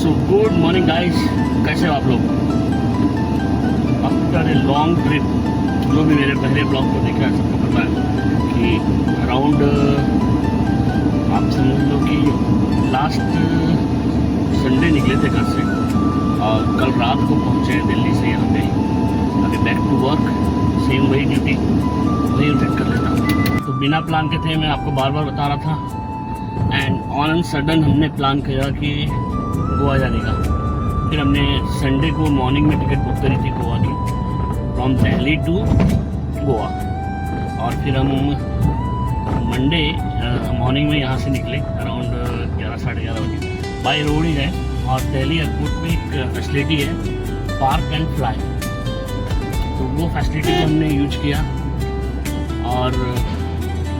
So good morning guys, कैसे हो आप लोग? आफ्टर ए लॉन्ग ट्रिप, जो भी मेरे पहले ब्लॉग को देखा है सबको पता है कि अराउंड आप समझ लो कि लास्ट संडे निकले थे घर से और कल रात को पहुंचे दिल्ली से यहाँ पे। अभी बैक टू वर्क, सेम वही ड्यूटी वही अटेंड कर लेता हूँ। तो बिना प्लान के थे, मैं आपको बार बार बता रहा था, एंड ऑन एंड सडन हमने प्लान किया कि गोवा जाने का। फिर हमने संडे को मॉर्निंग में टिकट बुक करी थी गोवा की, फ्रॉम दिल्ली टू गोवा। और फिर हम मंडे मॉर्निंग में यहाँ से निकले अराउंड 11 साढ़े 11 बजे, बाई रोड ही गए। और दिल्ली एयरपोर्ट में एक फैसिलिटी है पार्क एंड फ्लाई, तो वो फैसिलिटी को हमने यूज किया। और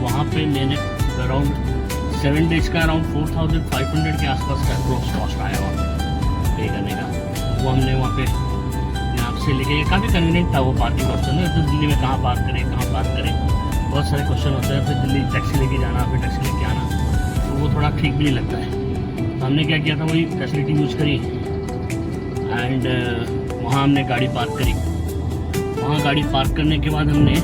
वहाँ पे मैंने अराउंड 7 डेज का अराउंड 4500 के आसपास का अप्रोक्स कॉस्ट आया वहाँ पे करने का। वो हमने वहाँ पे यहाँ से लेके, काफ़ी कन्वीनियंट था वो पार्किंग ऑप्शन है। तो दिल्ली में कहाँ पार्क करें, बहुत सारे क्वेश्चन होते हैं। फिर दिल्ली टैक्सी लेके जाना, फिर टैक्सी लेके आना, तो वो थोड़ा ठीक भी नहीं लगता है। तो हमने क्या किया था, वही फैसिलिटी यूज़ करी एंड वहाँ हमने गाड़ी पार्क करी। वहाँ गाड़ी पार्क करने के बाद हमने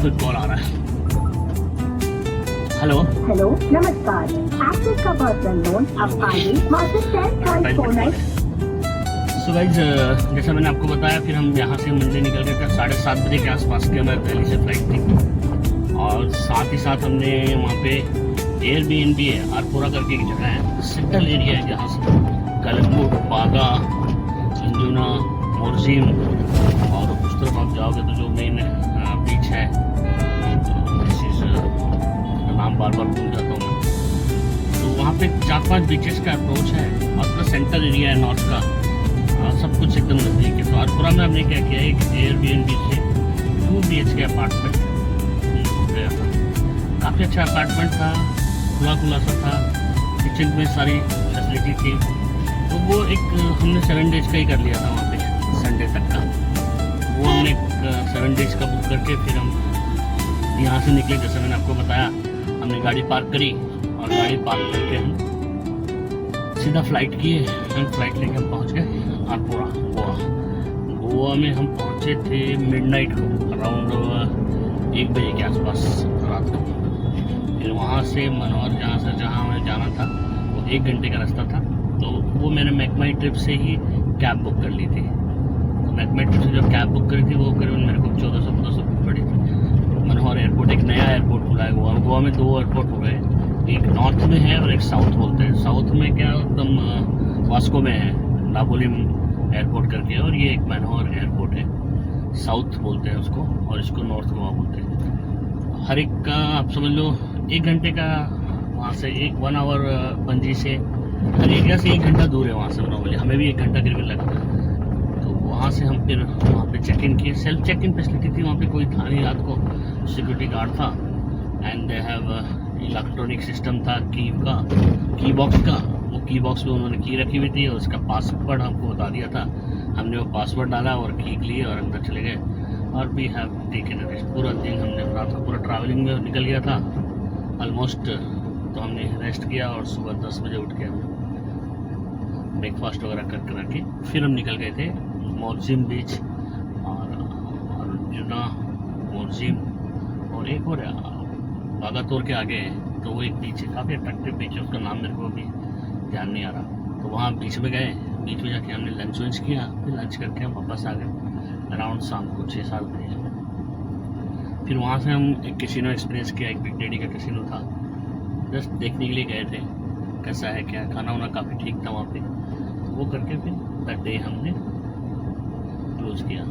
कोई कॉल आ रहा है। हेलो नमस्कार। एक्सिस का पर्सनल लोन अब आगे मात्र 10.49। सो गाइज, जैसा मैंने आपको बताया, फिर हम यहाँ से मंडे निकल गए थे 7:30 बजे के आसपास की हमारे दिल्ली से फ्लाइट थी। और साथ ही साथ हमने वहाँ पे एयरबीएनबी है, आरपोरा करके एक जगह है, सेंट्रल एरिया है, जहाँ से कलंगुट, बागा, अंजुना, मोरजीम, और उस तरफ आप जाओगे तो जो मेन बीच है, नाम बार बार भूल जाता हूँ मैं, तो वहाँ पे 4-5 बीचेस का अप्रोच है और पूरा सेंट्रल एरिया है नॉर्थ का, सब कुछ एकदम नज़दीक है। तो आरपुरा में हमने क्या किया, एक एयरबीएनबी से 2 BHK अपार्टमेंट गया था। काफ़ी अच्छा अपार्टमेंट था, खुला सा था, किचन में सारी फैसिलिटी थी। तो वो एक हमने 7 डेज का ही कर लिया था वहाँ पे, संडे तक का। वो हमने 7 डेज का बुक करके फिर हम यहाँ से निकले। जैसे मैंने आपको बताया, हमने गाड़ी पार्क करी और गाड़ी पार्क करके हम सीधा फ्लाइट किए एंड फ्लाइट लेके हम पहुँच गए आरपोरा, गोवा में हम पहुँचे थे मिडनाइट को, अराउंड 1 बजे के आसपास रात को। फिर वहाँ से मनोहर जहाँ हमें जाना था, वो 1 घंटे का रास्ता था। तो वो मैंने मैकमाई ट्रिप से ही कैब बुक कर ली थी। तो मैकमाई ट्रिप से जो कैब बुक करी थी वो करीबन मेरे को 1400 पड़ी थी। मनोहर एयरपोर्ट, एक नया एयरपोर्ट खुला है गोवा में 2 एयरपोर्ट हो गए, एक नॉर्थ में है और एक साउथ बोलते हैं। साउथ में क्या एकदम वास्को में है, नापोलिम एयरपोर्ट करके, और ये एक मनोहर एयरपोर्ट है, साउथ बोलते हैं उसको, और इसको नॉर्थ गोवा बोलते हैं। हर एक का आप समझ लो 1 घंटे का, वहाँ से 1 आवर पणजी से, हर एक से 1 घंटा दूर है वहाँ से नॉर्मली, हमें भी 1 घंटा करीब लगता है। तो वहाँ से हम फिर वहाँ पे चेक इन किए। सेल्फ चेक इन फैसिलिटी थी वहाँ पे, कोई था नहीं रात को, सिक्योरिटी गार्ड था and they have electronic system था की बॉक्स का। वो की बॉक्स में उन्होंने की रखी हुई थी और उसका पासवर्ड हमको बता दिया था। हमने वो पासवर्ड डाला और की लिए और अंदर चले गए। और वी हैव टेकन रेस्ट। पूरा दिन हमने, रात को पूरा ट्रैवलिंग में निकल गया था ऑलमोस्ट। तो हमने रेस्ट किया और सुबह 10 बजे उठ के हमने ब्रेकफास्ट वगैरह करके फिर हम निकल गए थे मोरजीम बीच और जुना, मोरजीम, और एक और बागातोर के आगे है, तो वो एक बीच है, काफ़ी अट्रैक्टिव बीच है, उसका नाम मेरे को अभी ध्यान नहीं आ रहा। तो वहाँ बीच में गए, बीच में जाके हमने लंच किया। फिर लंच करके हम वापस आ गए अराउंड शाम को 6-7 बजे। फिर वहाँ से हम एक कैसीनो एक्सपीरियंस किया, एक बिग डैडी का कैसीनो था, जस्ट देखने के लिए गए थे कैसा है क्या। खाना वाना काफ़ी ठीक था वहाँ पे। तो वो करके फिर दैट डे हमने क्लोज किया।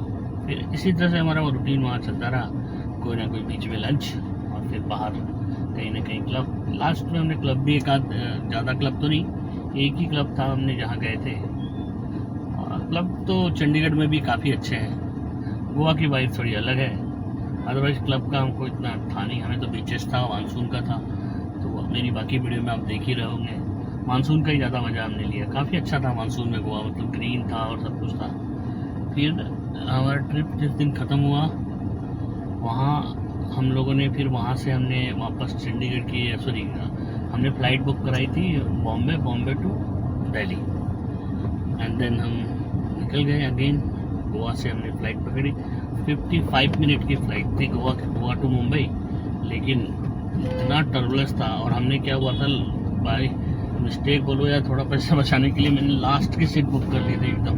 फिर इसी तरह से हमारा वो रूटीन वहाँ चलता रहा, कोई ना कोई बीच में लंच और फिर बाहर कहीं ना कहीं क्लब। लास्ट में हमने क्लब भी एक आध, ज़्यादा क्लब तो नहीं, एक ही क्लब था हमने जहाँ गए थे। क्लब तो चंडीगढ़ में भी काफ़ी अच्छे हैं, गोवा की वाइब थोड़ी अलग है। अदरवाइज़ क्लब का हमको इतना था नहीं, हमें तो बीचेस था, मानसून का था। तो मेरी बाकी वीडियो में आप देख ही रहे होंगे, मानसून का ही ज़्यादा मज़ा हमने लिया। काफ़ी अच्छा था मानसून में गोवा, मतलब ग्रीन था और सब कुछ था। फिर हमारा ट्रिप जिस दिन ख़त्म हुआ, वहाँ हम लोगों ने फिर वहाँ से हमने वापस चंडीगढ़ की, सॉरी हमने फ़्लाइट बुक कराई थी Bombay to Delhi, and then हम निकल गए अगेन। गोवा से हमने फ़्लाइट पकड़ी, 55 मिनट की फ़्लाइट थी गोवा टू मुंबई, लेकिन इतना टर्बुलेंस था। और हमने क्या हुआ था, बाई मिस्टेक बोलो या थोड़ा पैसा बचाने के लिए मैंने लास्ट की सीट बुक कर ली थी, एकदम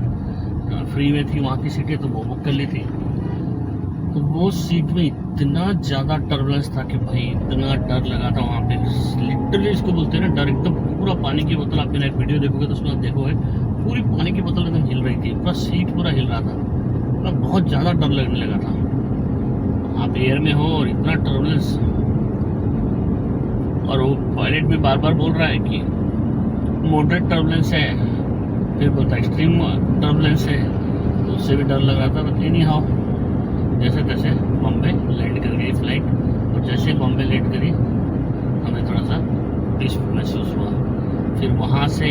फ्री में थी वहाँ की सीटें, तो वो बुक कर ली थी। तो वो सीट में इतना ज़्यादा टर्बुलेंस था कि भाई इतना डर लगा था वहाँ पे, लिटरली इसको बोलते हैं ना डर। एकदम पूरा पानी की बोतल, आप मेरा एक वीडियो देखोगे तो उसमें आप देखोगे पूरी पानी की बोतल एकदम हिल रही थी, पूरा सीट पूरा हिल रहा था, मतलब बहुत ज़्यादा डर लगने लगा था। आप एयर में हो और इतना टर्बुलेंस, और वो पायलट भी बार बार बोल रहा है कि मॉडरेट टर्बुलेंस है, फिर बोलता है एक्सट्रीम टर्बुलेंस है, तो उससे भी डर लग रहा था। बट एनी हाउ जैसे तैसे बॉम्बे लैंड कर गई फ़्लाइट, और जैसे बॉम्बे लैंड करी हमें थोड़ा सा पीसफुल महसूस हुआ। फिर वहाँ से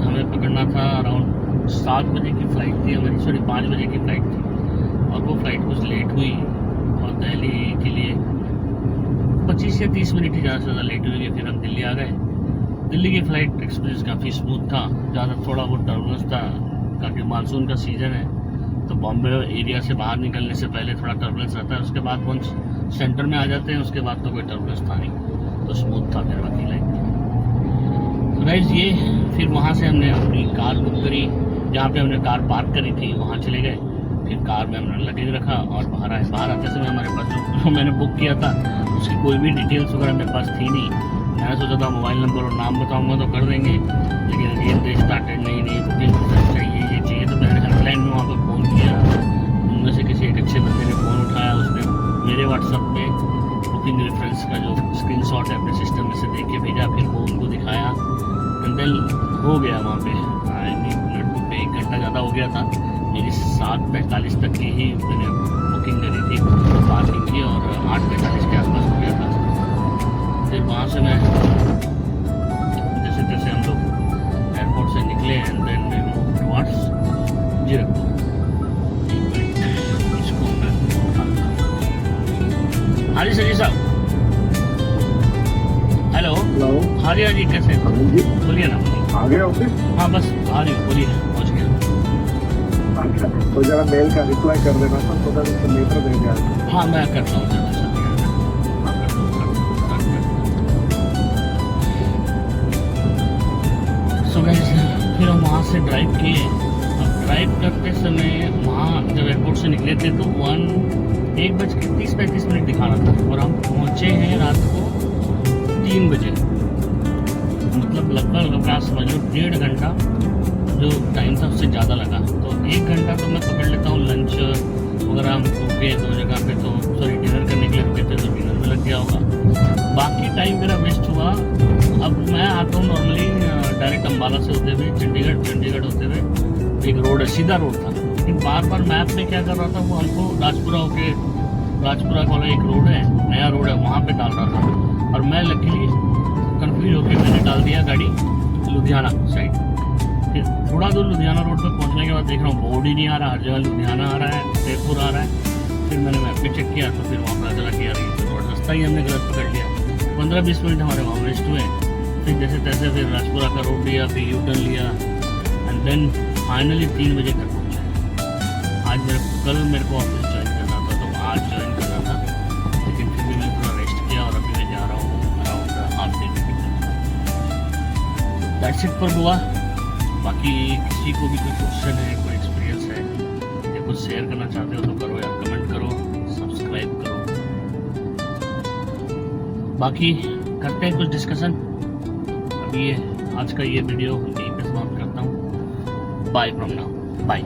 हमें पकड़ना था अराउंड 7 बजे की फ़्लाइट थी हमारी, सॉरी 5 बजे की फ़्लाइट थी, और वो फ़्लाइट कुछ लेट हुई और दिल्ली के लिए 25 या 30 मिनट ही ज़्यादा से ज़्यादा लेट हुई। फिर हम दिल्ली आ गए। दिल्ली की फ़्लाइट एक्सपीरियंस काफ़ी स्मूथ था, ज़्यादा थोड़ा वो टर्बुलेंस था क्योंकि मानसून का सीज़न है, तो बॉम्बे एरिया से बाहर निकलने से पहले थोड़ा टर्बुलेंस रहता है। उसके बाद वंस सेंटर में आ जाते हैं उसके बाद तो कोई टर्बुलेंस था नहीं, तो स्मूथ था फिर बाकी लाइक। तो गाइस ये फिर वहाँ से हमने अपनी कार बुक करी, जहाँ पे हमने कार पार्क करी थी वहाँ चले गए। फिर कार में हमने लगेज रखा और बाहर आए। बाहर आते समय हमारे पास जो मैंने बुक किया था उसकी कोई भी डिटेल्स वगैरह मेरे पास थी नहीं। मैंने सोचा था मोबाइल नंबर और नाम बताऊँगा तो कर देंगे, लेकिन अगेन दे स्टार्टेड नहीं बुकिंग चाहिए ये चाहिए। तो मैंने हेल्पलाइन में वहाँ पर फ़ोन किया, उनमें से किसी एक अच्छे बंदे ने फ़ोन उठाया, उसने मेरे व्हाट्सएप पे बुकिंग रेफरेंस का जो स्क्रीनशॉट है अपने सिस्टम में से देख के भेजा। फिर वो उनको दिखाया, एंड देन हो गया वहाँ पे 1 घंटा ज़्यादा हो गया था। मेरी 7:45 तक की ही मैंने बुकिंग करी थी पार्किंग की, और 8:45 के आसपास हो गया था। फिर वहाँ से मैं जैसे तैसे हम लोग एयरपोर्ट से निकले, and then we move towards Zirakpur. इसको मैं हाँ जी सर जी साहब, हेलो। हाँ जी कैसे हैं? बोलिए ना। आगे ऑफिस? हाँ बस आ रही हूँ, बोलिए, पहुँच गया। अच्छा, तो जरा मेल का रिप्लाई कर देना था, तो उसको लेटर दे दिया। हाँ मैं करता हूँ जरा सर। सो गाइस फिर हम वहाँ से ड्राइव किए। अब ड्राइव करते समय वहाँ जब एयरपोर्ट से निकले थे तो 1:30-35 मिनट दिखा रहा था, और हम पहुँचे हैं रात को 3 बजे। मतलब लगभग आप समझ लो 1.5 घंटा जो टाइम था उससे ज़्यादा लगा। तो 1 घंटा तो मैं पकड़ लेता हूँ, लंच वगैरह हम रुके 2 जगह पे, तो सॉरी डिनर करने के लिए रुके थे तो डिनर में लग गया होगा। बाकी टाइम मेरा वेस्ट हुआ। अब मैं आता हूँ नॉर्मली डायरेक्ट अम्बाला से होते हुए चंडीगढ़ होते हुए, एक रोड है, सीधा रोड था, लेकिन बार मैप में क्या कर रहा था वो हमको राजपुरा वाला एक रोड है, नया रोड है, वहाँ पे डाल रहा था। और मैं लकीली कन्फ्यूज होकर मैंने डाल दिया गाड़ी लुधियाना साइड। फिर थोड़ा दूर लुधियाना रोड पे पहुंचने के बाद देख रहा हूँ बोर्ड ही नहीं आ रहा, हर जगह लुधियाना आ रहा है, जयपुर आ रहा है। फिर मैंने मैप पे चेक किया तो फिर वहाँ पता चला कि यार ये रोड रास्ता ही हमने गलत पकड़ लिया। 15-20 मिनट हमारे वहाँ वेस्ट हुए। फिर जैसे तैसे फिर राजपुरा का रोड लिया, फिर यू टर्न लिया, एंड देन फाइनली 3 बजे तक पहुँचे। आज कल मेरे को ऑफिस ज्वाइन करना था, तो आज ज्वाइन करना था, लेकिन फिर भी मैंने थोड़ा रेस्ट किया और अभी मैं जा रहा हूँ अराउंड हाफ डे के। That's it for Goa. बाकी किसी को भी कोई क्वेश्चन है, कोई एक्सपीरियंस है या कुछ शेयर करना चाहते हो तो करो यार, कमेंट करो, सब्सक्राइब करो। बाकी करते हैं कुछ डिस्कशन। अभी आज का ये वीडियो यहीं पे समाप्त करता हूँ। Bye from now, bye.